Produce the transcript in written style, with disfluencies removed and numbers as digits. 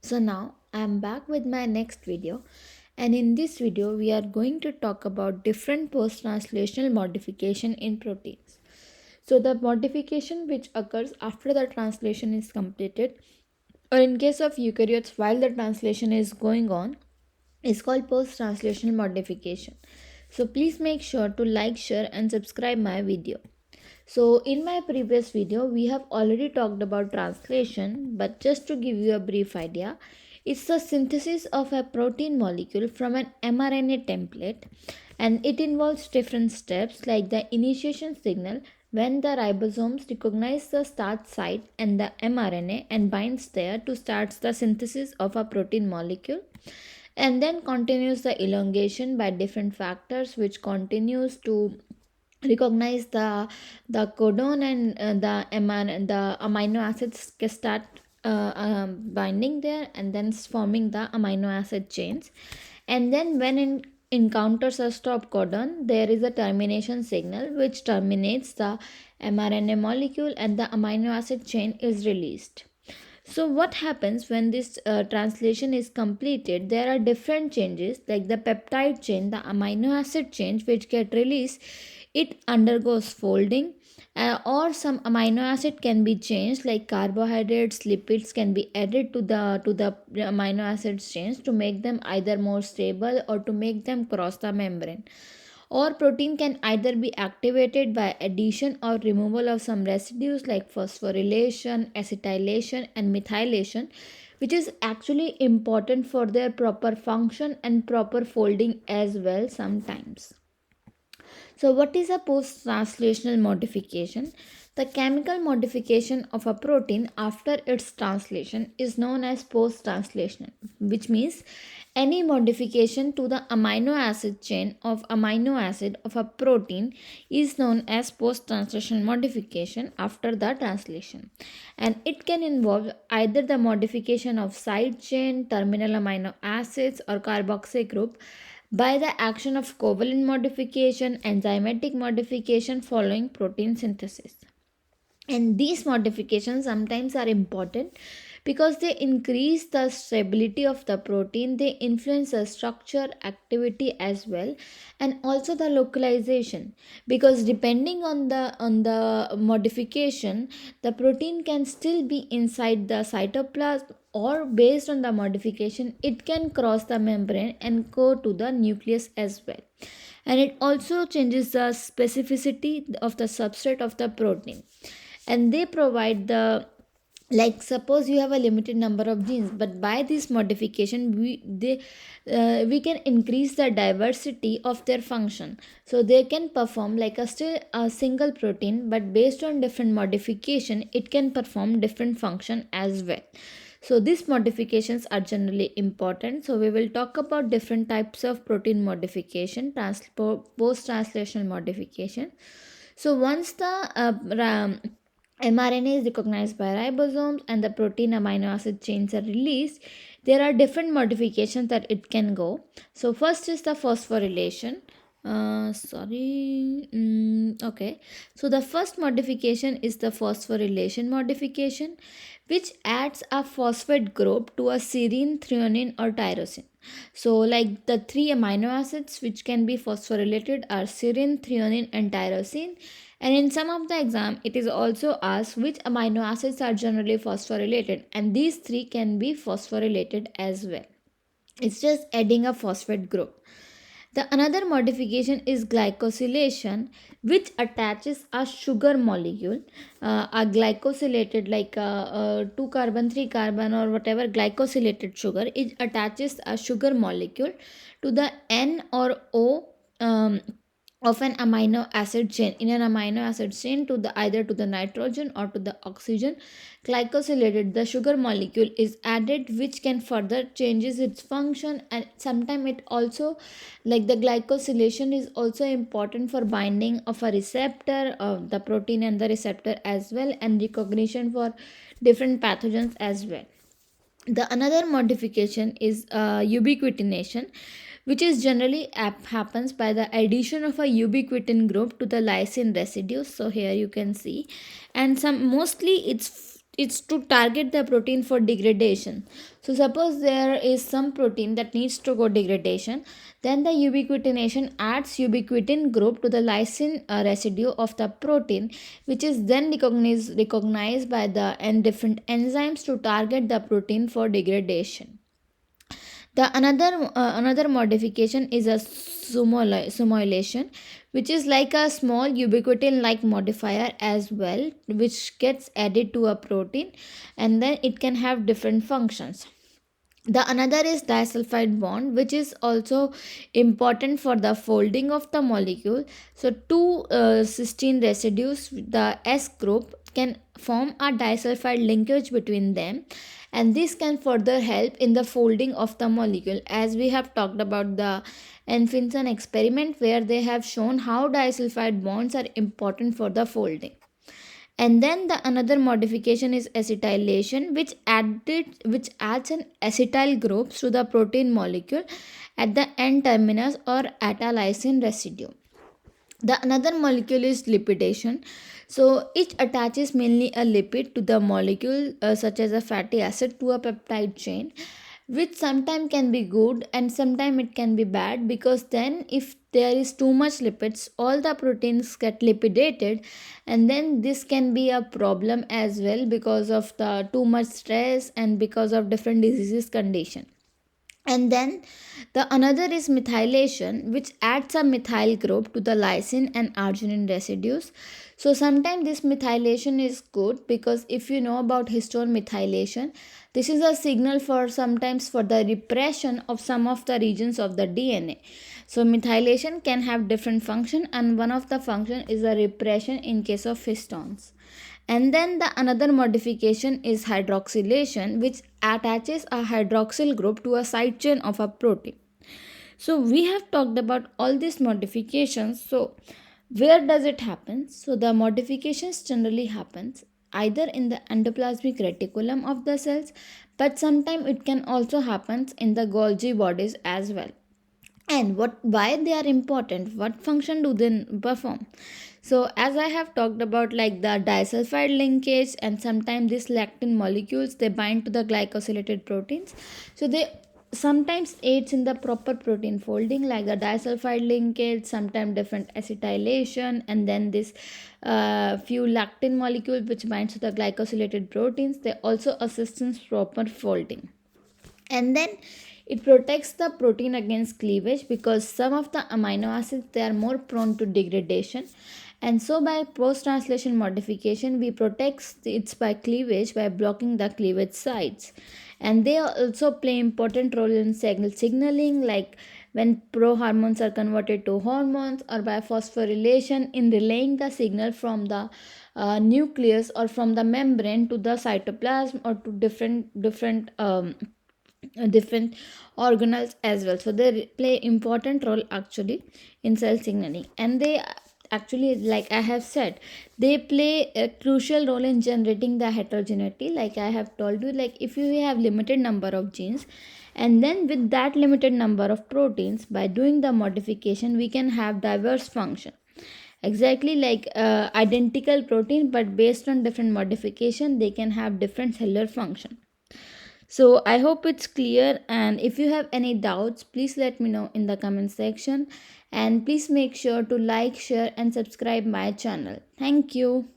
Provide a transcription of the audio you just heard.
So now I am back with my next video, and in this video we are going to talk about different post-translational modification in proteins. So the modification which occurs after the translation is completed, or in case of eukaryotes while the translation is going on, is called post-translational modification. So please make sure to like, share and subscribe my video. So in my previous video, we have already talked about translation, but just to give you a brief idea, it's the synthesis of a protein molecule from an mRNA template, and it involves different steps like the initiation signal when the ribosomes recognize the start site and the mRNA and binds there to start the synthesis of a protein molecule, and then continues the elongation by different factors which continues to recognize the codon and the amino acids can start binding there and then forming the amino acid chains, and then when it encounters a stop codon, there is a termination signal which terminates the mRNA molecule and the amino acid chain is released. So what happens when this translation is completed? There are different changes like the peptide chain, the amino acid chain which get released. It undergoes folding, or some amino acid can be changed like carbohydrates, lipids can be added to the amino acid chains to make them either more stable or to make them cross the membrane, or protein can either be activated by addition or removal of some residues like phosphorylation, acetylation and methylation, which is actually important for their proper function and proper folding as well sometimes. So what is a post-translational modification? The chemical modification of a protein after its translation is known as post-translational, which means any modification to the amino acid chain of amino acid of a protein is known as post-translational modification after the translation. And it can involve either the modification of side chain, terminal amino acids or carboxyl group by the action of covalent modification, enzymatic modification following protein synthesis. And these modifications sometimes are important because they increase the stability of the protein, they influence the structure, activity as well, and also the localization, because depending on the modification, the protein can still be inside the cytoplasm, or based on the modification it can cross the membrane and go to the nucleus as well. And it also changes the specificity of the substrate of the protein, and they provide the, like suppose you have a limited number of genes, but by this modification we can increase the diversity of their function, so they can perform like still a single protein, but based on different modification it can perform different function as well. So these modifications are generally important. So we will talk about different types of protein modification, post-translational modification. So once the mRNA is recognized by ribosomes and the protein amino acid chains are released, there are different modifications that it can go. So first is the phosphorylation. Okay. So the first modification is the phosphorylation modification, which adds a phosphate group to a serine, threonine or tyrosine. So like the three amino acids which can be phosphorylated are serine, threonine and tyrosine. And in some of the exam, it is also asked which amino acids are generally phosphorylated, and these three can be phosphorylated as well. It's just adding a phosphate group. The another modification is glycosylation, which attaches a sugar molecule, a glycosylated like a 2 carbon, 3 carbon or whatever glycosylated sugar. It attaches a sugar molecule to the N or O of an amino acid chain, in an amino acid chain to the either to the nitrogen or to the oxygen. Glycosylated, the sugar molecule is added, which can further changes its function, and sometimes it also, like the glycosylation is also important for binding of a receptor of the protein and the receptor as well, and recognition for different pathogens as well. The another modification is ubiquitination, which is generally happens by the addition of a ubiquitin group to the lysine residue. So here you can see, and some mostly it's to target the protein for degradation. So suppose there is some protein that needs to go degradation, then the ubiquitination adds ubiquitin group to the lysine residue of the protein, which is then recognized by the different enzymes to target the protein for degradation. The another modification is a simulation, which is like a small ubiquitin like modifier as well, which gets added to a protein, and then it can have different functions. The another is disulfide bond, which is also important for the folding of the molecule. So two cysteine residues, the S group, can form a disulfide linkage between them, and this can further help in the folding of the molecule, as we have talked about the Enfinson experiment, where they have shown how disulfide bonds are important for the folding. And then the another modification is acetylation, which adds an acetyl group to the protein molecule at the N terminus or at a lysine residue. The another molecule is lipidation. So it attaches mainly a lipid to the molecule, such as a fatty acid, to a peptide chain, which sometimes can be good and sometimes it can be bad, because then if there is too much lipids, all the proteins get lipidated, and then this can be a problem as well because of the too much stress and because of different diseases condition. And then the another is methylation, which adds a methyl group to the lysine and arginine residues. So sometimes this methylation is good, because if you know about histone methylation, this is a signal for sometimes for the repression of some of the regions of the DNA. So methylation can have different function, and one of the function is a repression in case of histones. And then the another modification is hydroxylation, which attaches a hydroxyl group to a side chain of a protein. So we have talked about all these modifications. So where does it happen? So the modifications generally happens either in the endoplasmic reticulum of the cells, but sometimes it can also happen in the Golgi bodies as well. And why they are important, what function do they perform? So as I have talked about, like the disulfide linkage, and sometimes these lactin molecules, they bind to the glycosylated proteins, so they sometimes aids in the proper protein folding, like the disulfide linkage, sometimes different acetylation, and then this few lactin molecules which binds to the glycosylated proteins, they also assist in proper folding. And then it protects the protein against cleavage, because some of the amino acids, they are more prone to degradation, and so by post-translation modification we protect its by cleavage by blocking the cleavage sites. And they also play important role in signaling, like when prohormones are converted to hormones, or by phosphorylation in relaying the signal from the nucleus or from the membrane to the cytoplasm, or to different organelles as well. So they play important role actually in cell signaling, and they actually, like I have said, they play a crucial role in generating the heterogeneity. Like I have told you, like if you have limited number of genes, and then with that limited number of proteins, by doing the modification we can have diverse function, exactly like identical protein, but based on different modification they can have different cellular function. So I hope it's clear, and if you have any doubts, please let me know in the comment section, and please make sure to like, share and subscribe my channel. Thank you.